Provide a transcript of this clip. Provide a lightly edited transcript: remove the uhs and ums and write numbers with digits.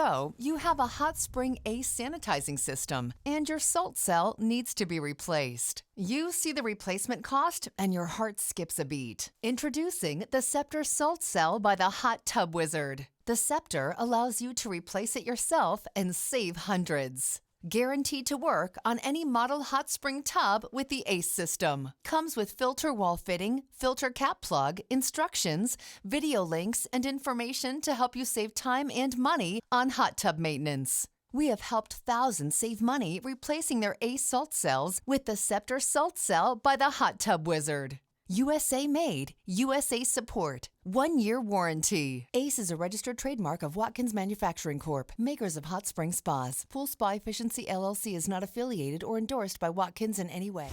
So, you have a hot spring Ace sanitizing system, and your salt cell needs to be replaced. You see the replacement cost, and your heart skips a beat. Introducing the Scepter Salt Cell by the Hot Tub Wizard. The Scepter allows you to replace it yourself and save hundreds. Guaranteed to work on any model hot spring tub with the Ace system. Comes with filter wall fitting, filter cap plug, instructions, video links, and information to help you save time and money on hot tub maintenance. We have helped thousands save money replacing their Ace salt cells with the Scepter Salt Cell by the Hot Tub Wizard. USA made, USA support. 1-year warranty. Ace is a registered trademark of Watkins Manufacturing Corp., makers of hot spring spas. Pool Spa Efficiency LLC is not affiliated or endorsed by Watkins in any way.